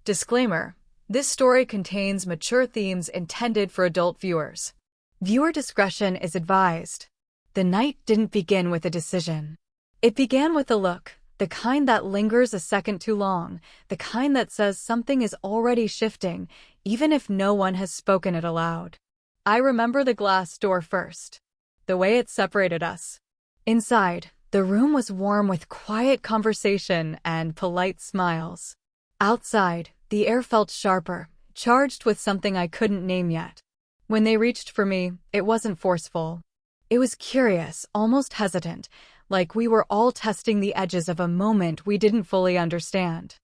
Disclaimer: this story contains mature themes intended for adult viewers. Viewer discretion is advised. The night didn't begin with a decision. It began with a look, the kind that lingers a second too long, the kind that says something is already shifting, even if no one has spoken it aloud. I remember the glass door first. The way it separated us. Inside, the room was warm with quiet conversation and polite smiles. Outside, the air felt sharper, charged with something I couldn't name yet. When they reached for me, it wasn't forceful. It was curious, almost hesitant, like we were all testing the edges of a moment we didn't fully understand.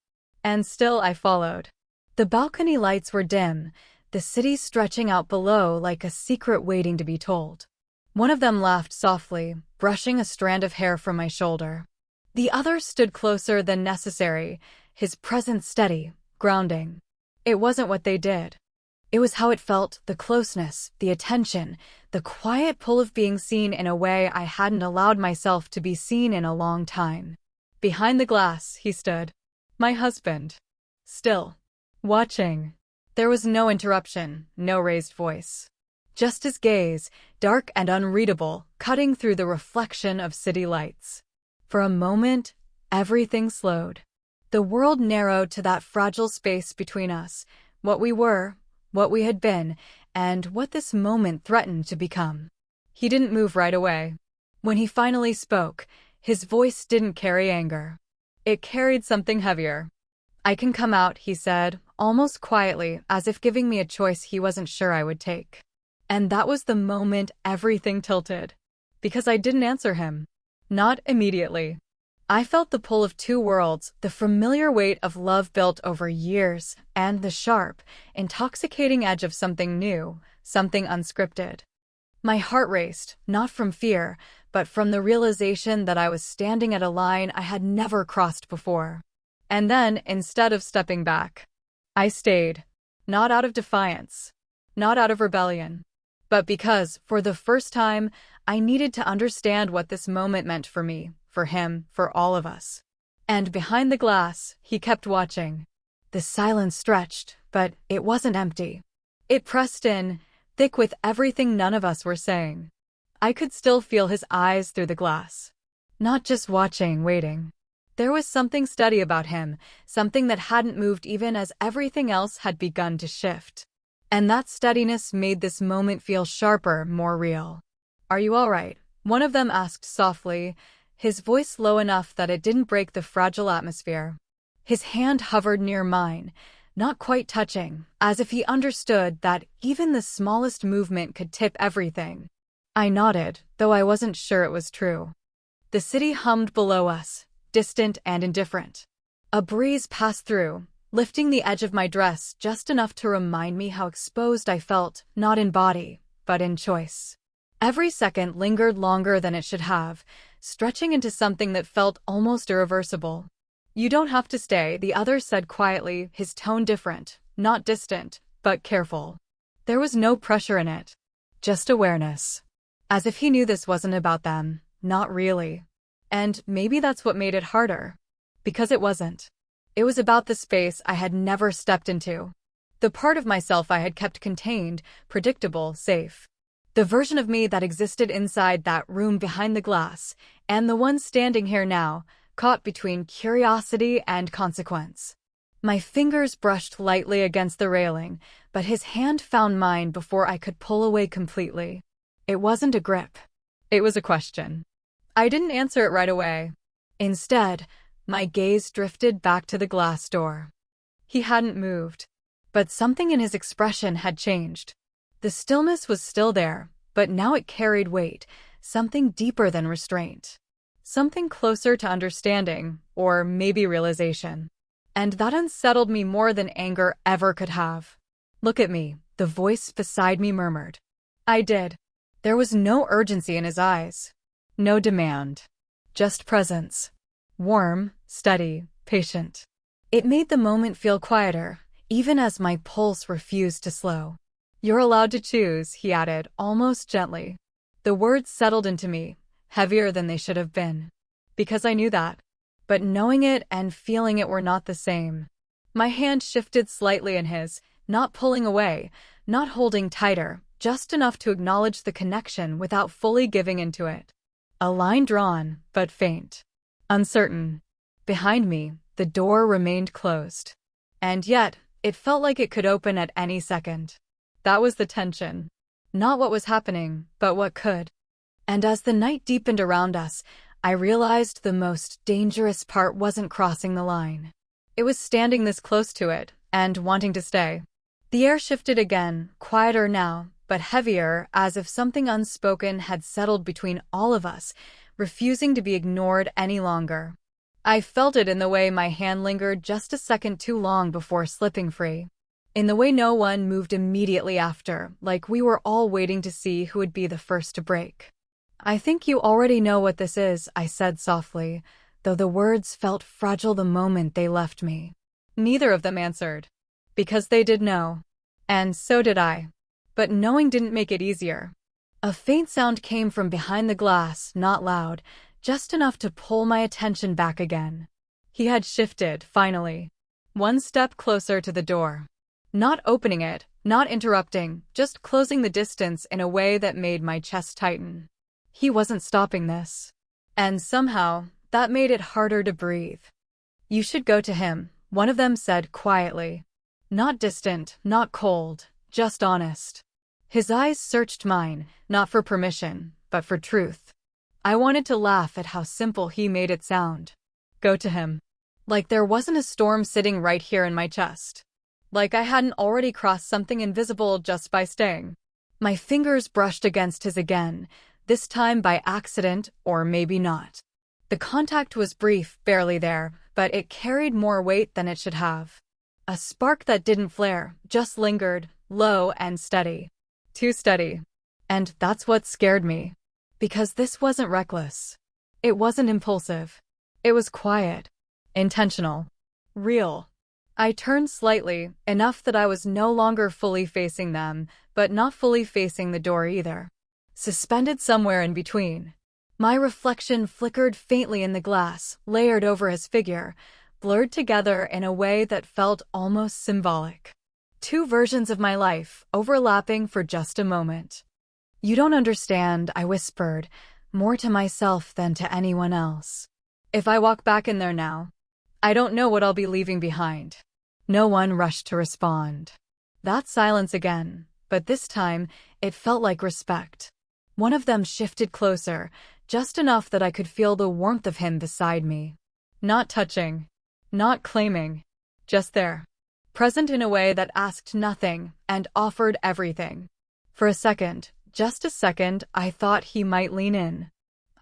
And still I followed. The balcony lights were dim, the city stretching out below like a secret waiting to be told. One of them laughed softly, brushing a strand of hair from my shoulder. The other stood closer than necessary, his presence steady, grounding. It wasn't what they did. It was how it felt, the closeness, the attention, the quiet pull of being seen in a way I hadn't allowed myself to be seen in a long time. Behind the glass, he stood. My husband. Still. Watching. There was no interruption, no raised voice. Just his gaze, dark and unreadable, cutting through the reflection of city lights. For a moment, everything slowed. The world narrowed to that fragile space between us, what we were, what we had been, and what this moment threatened to become. He didn't move right away. When he finally spoke, his voice didn't carry anger. It carried something heavier. "I can come out," he said, almost quietly, as if giving me a choice he wasn't sure I would take. And that was the moment everything tilted. Because I didn't answer him. Not immediately. I felt the pull of two worlds, the familiar weight of love built over years, and the sharp, intoxicating edge of something new, something unscripted. My heart raced, not from fear, but from the realization that I was standing at a line I had never crossed before. And then, instead of stepping back, I stayed. Not out of defiance. Not out of rebellion. But because, for the first time, I needed to understand what this moment meant for me, for him, for all of us. And behind the glass, he kept watching. The silence stretched, but it wasn't empty. It pressed in, thick with everything none of us were saying. I could still feel his eyes through the glass. Not just watching, waiting. There was something steady about him, something that hadn't moved even as everything else had begun to shift. And that steadiness made this moment feel sharper, more real. "Are you all right?" one of them asked softly, his voice low enough that it didn't break the fragile atmosphere. His hand hovered near mine, not quite touching, as if he understood that even the smallest movement could tip everything. I nodded, though I wasn't sure it was true. The city hummed below us, distant and indifferent. A breeze passed through, lifting the edge of my dress just enough to remind me how exposed I felt, not in body, but in choice. Every second lingered longer than it should have, stretching into something that felt almost irreversible. "You don't have to stay," the other said quietly, his tone different, not distant, but careful. There was no pressure in it. Just awareness. As if he knew this wasn't about them, not really. And maybe that's what made it harder. Because it wasn't. It was about the space I had never stepped into. The part of myself I had kept contained, predictable, safe. The version of me that existed inside that room behind the glass, and the one standing here now, caught between curiosity and consequence. My fingers brushed lightly against the railing, but his hand found mine before I could pull away completely. It wasn't a grip. It was a question. I didn't answer it right away. Instead, my gaze drifted back to the glass door. He hadn't moved, but something in his expression had changed. The stillness was still there, but now it carried weight, something deeper than restraint. Something closer to understanding, or maybe realization. And that unsettled me more than anger ever could have. "Look at me," the voice beside me murmured. I did. There was no urgency in his eyes. No demand. Just presence. Warm, steady, patient. It made the moment feel quieter, even as my pulse refused to slow. "You're allowed to choose," he added, almost gently. The words settled into me, heavier than they should have been. Because I knew that. But knowing it and feeling it were not the same. My hand shifted slightly in his, not pulling away, not holding tighter, just enough to acknowledge the connection without fully giving into it. A line drawn, but faint. Uncertain. Behind me, the door remained closed. And yet, it felt like it could open at any second. That was the tension. Not what was happening, but what could. And as the night deepened around us, I realized the most dangerous part wasn't crossing the line. It was standing this close to it, and wanting to stay. The air shifted again, quieter now, but heavier, as if something unspoken had settled between all of us, refusing to be ignored any longer. I felt it in the way my hand lingered just a second too long before slipping free. In the way no one moved immediately after, like we were all waiting to see who would be the first to break. "I think you already know what this is," I said softly, though the words felt fragile the moment they left me. Neither of them answered. Because they did know. And so did I. But knowing didn't make it easier. A faint sound came from behind the glass, not loud, just enough to pull my attention back again. He had shifted, finally. One step closer to the door. Not opening it, not interrupting, just closing the distance in a way that made my chest tighten. He wasn't stopping this. And somehow, that made it harder to breathe. "You should go to him," one of them said quietly. Not distant, not cold, just honest. His eyes searched mine, not for permission, but for truth. I wanted to laugh at how simple he made it sound. Go to him. Like there wasn't a storm sitting right here in my chest. Like I hadn't already crossed something invisible just by staying. My fingers brushed against his again, this time by accident, or maybe not. The contact was brief, barely there, but it carried more weight than it should have. A spark that didn't flare, just lingered, low and steady. Too steady. And that's what scared me. Because this wasn't reckless. It wasn't impulsive. It was quiet. Intentional. Real. I turned slightly, enough that I was no longer fully facing them, but not fully facing the door either. Suspended somewhere in between. My reflection flickered faintly in the glass, layered over his figure, blurred together in a way that felt almost symbolic. Two versions of my life, overlapping for just a moment. "You don't understand," I whispered, more to myself than to anyone else. "If I walk back in there now, I don't know what I'll be leaving behind." No one rushed to respond. That silence again, but this time, it felt like respect. One of them shifted closer, just enough that I could feel the warmth of him beside me. Not touching. Not claiming. Just there. Present in a way that asked nothing and offered everything. For a second, just a second, I thought he might lean in.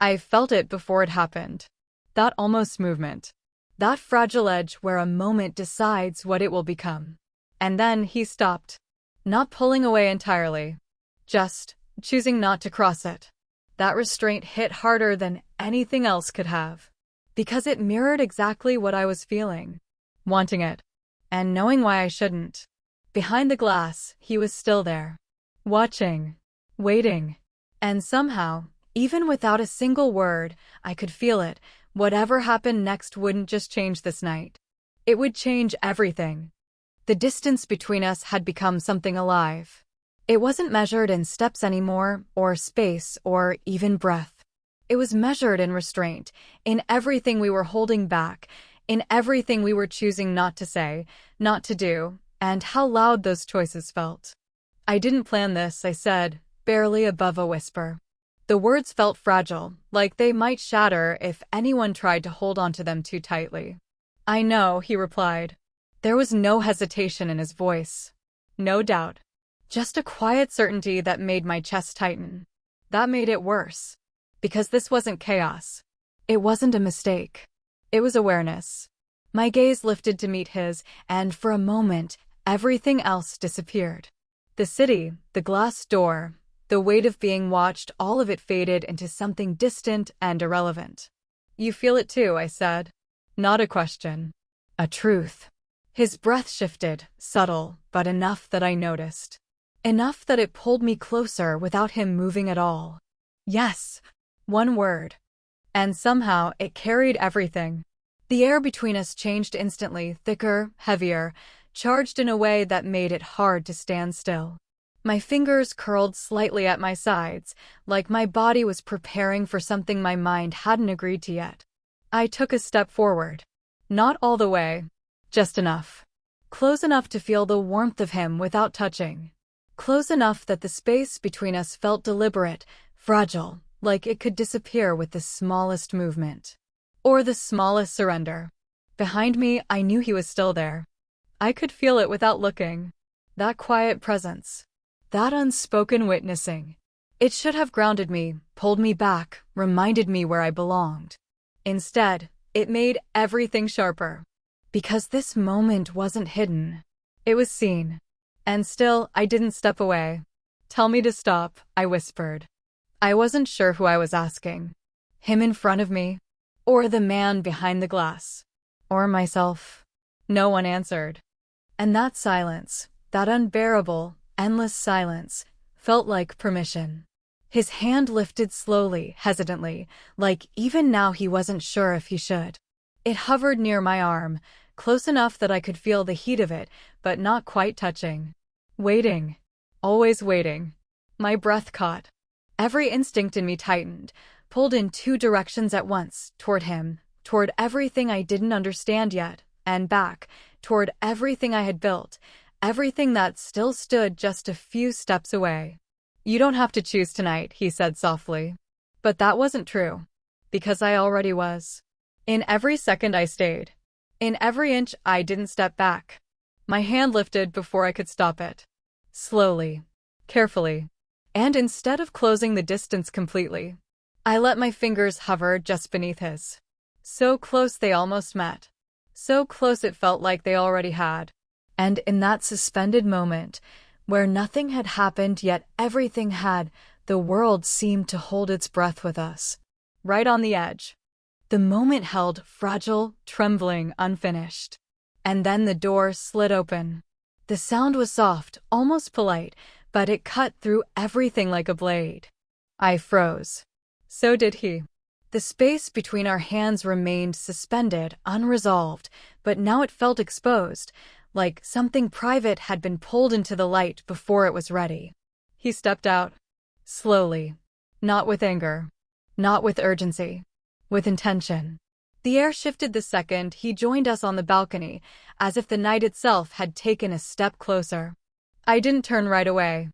I felt it before it happened. That almost movement. That fragile edge where a moment decides what it will become. And then he stopped. Not pulling away entirely. Just choosing not to cross it. That restraint hit harder than anything else could have. Because it mirrored exactly what I was feeling. Wanting it. And knowing why I shouldn't. Behind the glass, he was still there. Watching. Waiting. And somehow, even without a single word, I could feel it. Whatever happened next wouldn't just change this night. It would change everything. The distance between us had become something alive. It wasn't measured in steps anymore, or space, or even breath. It was measured in restraint, in everything we were holding back, in everything we were choosing not to say, not to do, and how loud those choices felt. "I didn't plan this," I said, barely above a whisper. The words felt fragile, like they might shatter if anyone tried to hold onto them too tightly. "I know," he replied. There was no hesitation in his voice. No doubt. Just a quiet certainty that made my chest tighten. That made it worse. Because this wasn't chaos. It wasn't a mistake. It was awareness. My gaze lifted to meet his, and for a moment, everything else disappeared. The city, the glass door, the weight of being watched, all of it faded into something distant and irrelevant. "You feel it too," I said. Not a question. A truth. His breath shifted, subtle, but enough that I noticed. Enough that it pulled me closer without him moving at all. Yes. One word. And somehow it carried everything. The air between us changed instantly, thicker, heavier, charged in a way that made it hard to stand still. My fingers curled slightly at my sides, like my body was preparing for something my mind hadn't agreed to yet. I took a step forward. Not all the way. Just enough. Close enough to feel the warmth of him without touching. Close enough that the space between us felt deliberate, fragile, like it could disappear with the smallest movement. Or the smallest surrender. Behind me, I knew he was still there. I could feel it without looking. That quiet presence. That unspoken witnessing. It should have grounded me, pulled me back, reminded me where I belonged. Instead, it made everything sharper. Because this moment wasn't hidden. It was seen. And still, I didn't step away. "Tell me to stop," I whispered. I wasn't sure who I was asking. Him in front of me? Or the man behind the glass? Or myself? No one answered. And that silence, that unbearable, endless silence, felt like permission. His hand lifted slowly, hesitantly, like even now he wasn't sure if he should. It hovered near my arm, close enough that I could feel the heat of it, but not quite touching. Waiting. Always waiting. My breath caught. Every instinct in me tightened, pulled in two directions at once, toward him, toward everything I didn't understand yet, and back, toward everything I had built, everything that still stood just a few steps away. "You don't have to choose tonight," he said softly. But that wasn't true. Because I already was. In every second I stayed. In every inch I didn't step back. My hand lifted before I could stop it. Slowly. Carefully. And instead of closing the distance completely, I let my fingers hover just beneath his. So close they almost met. So close it felt like they already had. And in that suspended moment, where nothing had happened yet everything had, the world seemed to hold its breath with us. Right on the edge. The moment held, fragile, trembling, unfinished. And then the door slid open. The sound was soft, almost polite, but it cut through everything like a blade. I froze. So did he. The space between our hands remained suspended, unresolved, but now it felt exposed, like something private had been pulled into the light before it was ready. He stepped out. Slowly. Not with anger. Not with urgency. With intention. The air shifted the second he joined us on the balcony, as if the night itself had taken a step closer. I didn't turn right away.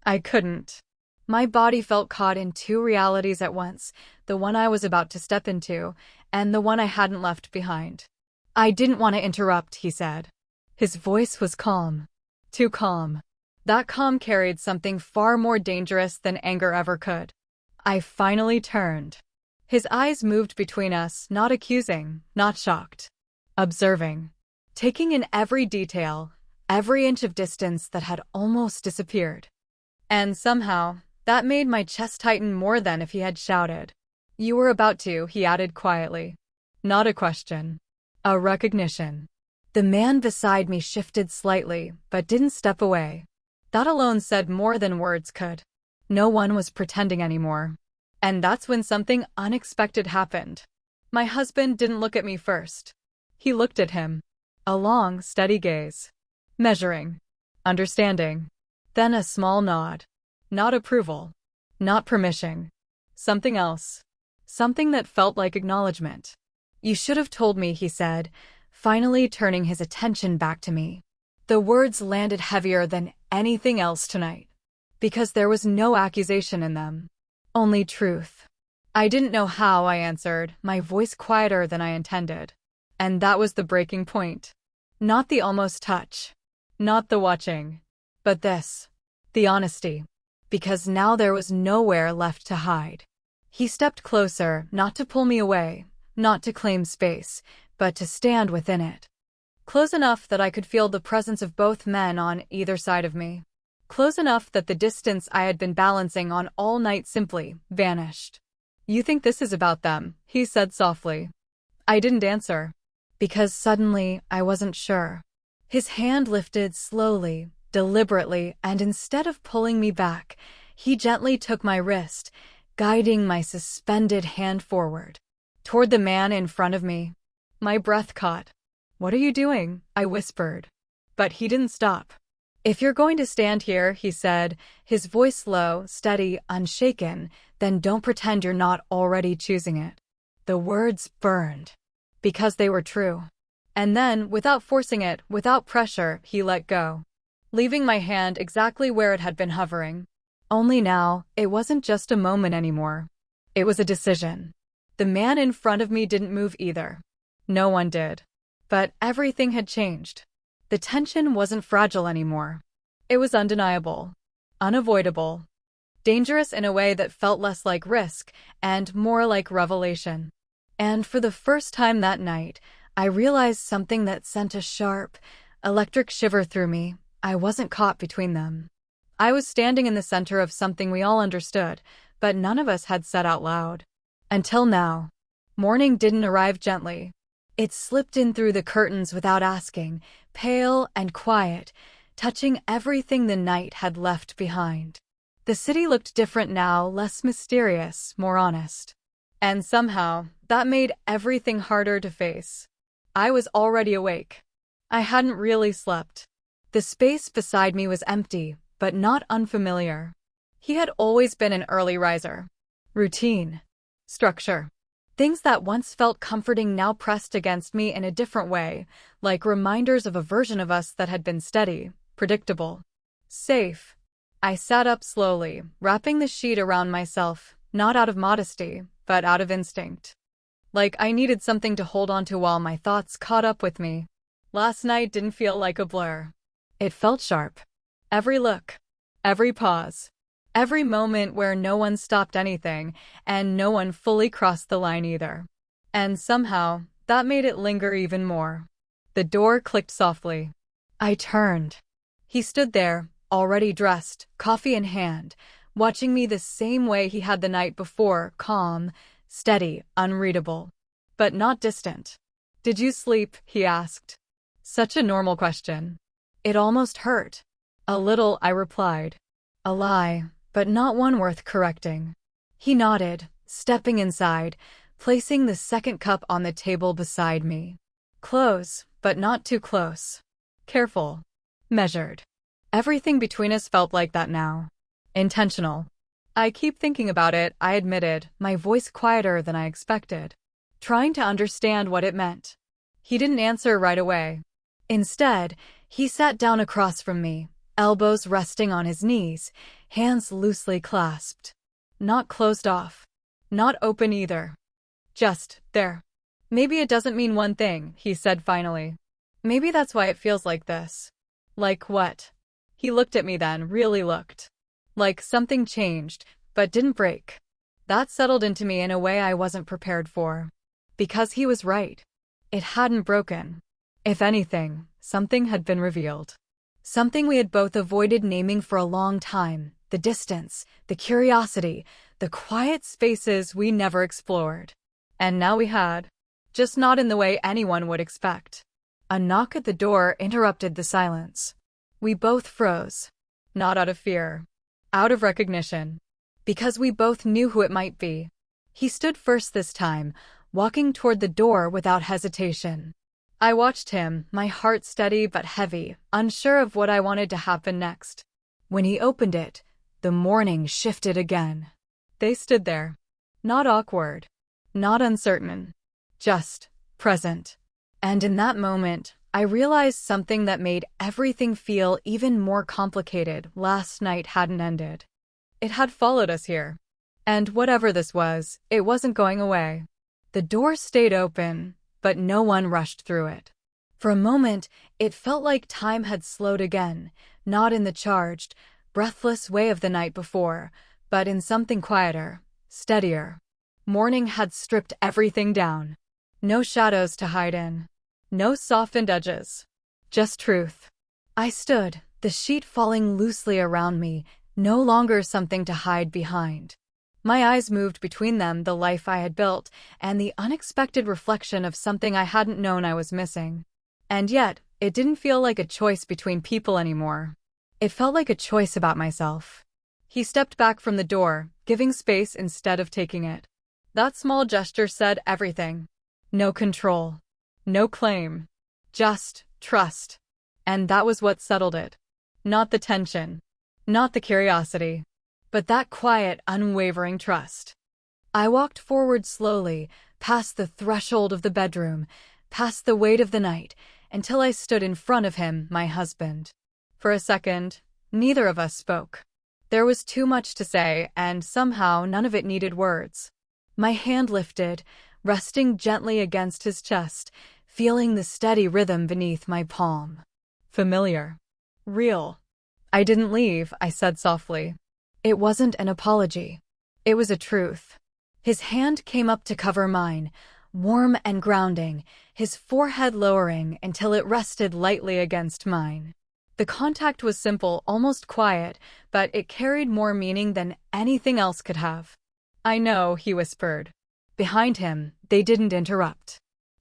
I couldn't. My body felt caught in two realities at once, the one I was about to step into, and the one I hadn't left behind. "I didn't want to interrupt," he said. His voice was calm. Too calm. That calm carried something far more dangerous than anger ever could. I finally turned. His eyes moved between us, not accusing, not shocked. Observing. Taking in every detail, every inch of distance that had almost disappeared. And somehow, that made my chest tighten more than if he had shouted. "You were about to," he added quietly. Not a question. A recognition. The man beside me shifted slightly, but didn't step away. That alone said more than words could. No one was pretending anymore. And that's when something unexpected happened. My husband didn't look at me first. He looked at him. A long, steady gaze. Measuring. Understanding. Then a small nod. Not approval. Not permission. Something else. Something that felt like acknowledgement. "You should have told me," he said, finally turning his attention back to me. The words landed heavier than anything else tonight. Because there was no accusation in them. Only truth. I didn't know how, I answered, my voice quieter than I intended. And that was the breaking point. Not the almost touch. Not the watching. But this. The honesty. Because now there was nowhere left to hide. He stepped closer, not to pull me away, not to claim space, but to stand within it. Close enough that I could feel the presence of both men on either side of me. Close enough that the distance I had been balancing on all night simply vanished. "You think this is about them?" he said softly. I didn't answer. Because suddenly I wasn't sure. His hand lifted slowly, deliberately, and instead of pulling me back, he gently took my wrist, guiding my suspended hand forward. Toward the man in front of me. My breath caught. "What are you doing?" I whispered. But he didn't stop. "If you're going to stand here," he said, his voice low, steady, unshaken, "then don't pretend you're not already choosing it." The words burned. Because they were true. And then, without forcing it, without pressure, he let go, leaving my hand exactly where it had been hovering. Only now, it wasn't just a moment anymore. It was a decision. The man in front of me didn't move either. No one did. But everything had changed. The tension wasn't fragile anymore. It was undeniable, unavoidable, dangerous in a way that felt less like risk and more like revelation. And for the first time that night, I realized something that sent a sharp, electric shiver through me. I wasn't caught between them. I was standing in the center of something we all understood, but none of us had said out loud. Until now. Morning didn't arrive gently. It slipped in through the curtains without asking, pale and quiet, touching everything the night had left behind. The city looked different now, less mysterious, more honest. And somehow, that made everything harder to face. I was already awake. I hadn't really slept. The space beside me was empty, but not unfamiliar. He had always been an early riser. Routine. Structure. Things that once felt comforting now pressed against me in a different way, like reminders of a version of us that had been steady, predictable, safe. I sat up slowly, wrapping the sheet around myself, not out of modesty, but out of instinct. Like I needed something to hold on to while my thoughts caught up with me. Last night didn't feel like a blur. It felt sharp. Every look, every pause, every moment where no one stopped anything, and no one fully crossed the line either. And somehow, that made it linger even more. The door clicked softly. I turned. He stood there, already dressed, coffee in hand, watching me the same way he had the night before, calm, steady, unreadable, but not distant. "Did you sleep?" he asked. Such a normal question. It almost hurt. "A little," I replied. A lie, but not one worth correcting. He nodded, stepping inside, placing the second cup on the table beside me. Close, but not too close. Careful. Measured. Everything between us felt like that now. Intentional. "I keep thinking about it," I admitted, my voice quieter than I expected, trying to understand what it meant. He didn't answer right away. Instead, he sat down across from me, elbows resting on his knees, hands loosely clasped. Not closed off. Not open either. Just there. "Maybe it doesn't mean one thing," he said finally. "Maybe that's why it feels like this." "Like what?" He looked at me then, really looked. Like something changed, but didn't break. That settled into me in a way I wasn't prepared for. Because he was right. It hadn't broken. If anything, something had been revealed. Something we had both avoided naming for a long time. The distance, the curiosity, the quiet spaces we never explored. And now we had. Just not in the way anyone would expect. A knock at the door interrupted the silence. We both froze. Not out of fear. Out of recognition. Because we both knew who it might be. He stood first this time, walking toward the door without hesitation. I watched him, my heart steady but heavy, unsure of what I wanted to happen next. When he opened it, the morning shifted again. They stood there. Not awkward. Not uncertain. Just present. And in that moment, I realized something that made everything feel even more complicated. Last night hadn't ended. It had followed us here. And whatever this was, it wasn't going away. The door stayed open, but no one rushed through it. For a moment, it felt like time had slowed again, not in the charged, breathless way of the night before, but in something quieter, steadier. Morning had stripped everything down. No shadows to hide in. No softened edges. Just truth. I stood, the sheet falling loosely around me, no longer something to hide behind. My eyes moved between them, the life I had built, and the unexpected reflection of something I hadn't known I was missing. And yet, it didn't feel like a choice between people anymore. It felt like a choice about myself. He stepped back from the door, giving space instead of taking it. That small gesture said everything. No control. No claim. Just trust. And that was what settled it. Not the tension. Not the curiosity. But that quiet, unwavering trust. I walked forward slowly, past the threshold of the bedroom, past the weight of the night, until I stood in front of him, my husband. For a second, neither of us spoke. There was too much to say, and somehow none of it needed words. My hand lifted, resting gently against his chest, feeling the steady rhythm beneath my palm. Familiar. Real. I didn't leave, I said softly. It wasn't an apology. It was a truth. His hand came up to cover mine, warm and grounding, his forehead lowering until it rested lightly against mine. The contact was simple, almost quiet, but it carried more meaning than anything else could have. I know, he whispered. Behind him, they didn't interrupt.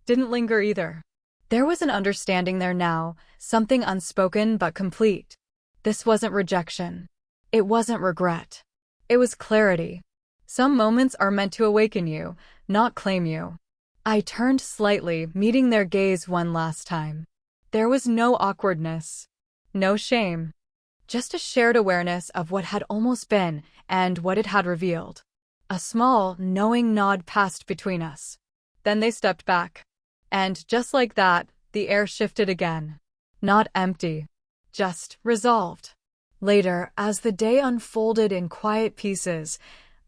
Didn't linger either. There was an understanding there now, something unspoken but complete. This wasn't rejection. It wasn't regret. It was clarity. Some moments are meant to awaken you, not claim you. I turned slightly, meeting their gaze one last time. There was no awkwardness. No shame. Just a shared awareness of what had almost been and what it had revealed. A small, knowing nod passed between us. Then they stepped back. And just like that, the air shifted again. Not empty. Just resolved. Later, as the day unfolded in quiet pieces,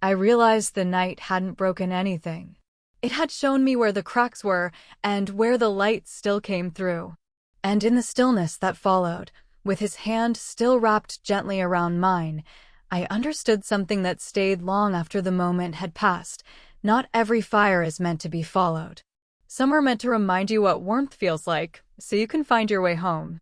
I realized the night hadn't broken anything. It had shown me where the cracks were and where the light still came through. And in the stillness that followed, with his hand still wrapped gently around mine, I understood something that stayed long after the moment had passed. Not every fire is meant to be followed. Some are meant to remind you what warmth feels like, so you can find your way home.